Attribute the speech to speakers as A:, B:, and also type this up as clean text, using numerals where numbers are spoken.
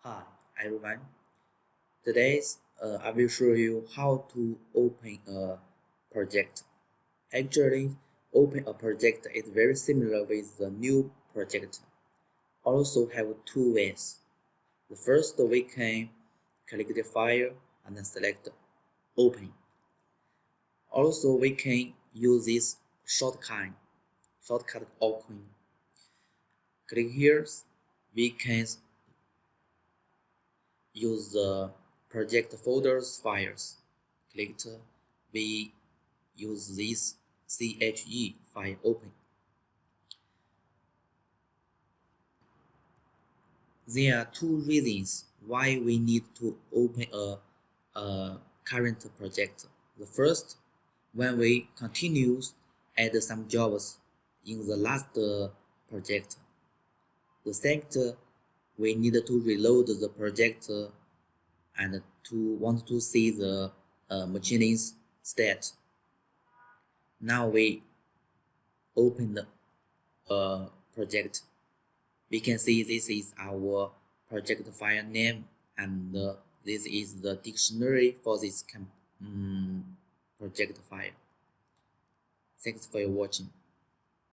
A: Hi everyone. Today I will show you how to open a project. Actually, open a project is very similar with the new project. Also have two ways. The first we can click the file and then select open. Also we can use this shortcut open. Click here. We can use the project folders files. Click we use this CHE file open. There are two reasons why we need to open a current project. The first, when we continue add some jobs in the last project. The second, we need to reload the project and to want to see the machining state. Now we open the project. We can see this is our project file name and this is the dictionary for this project file. Thanks for your watching.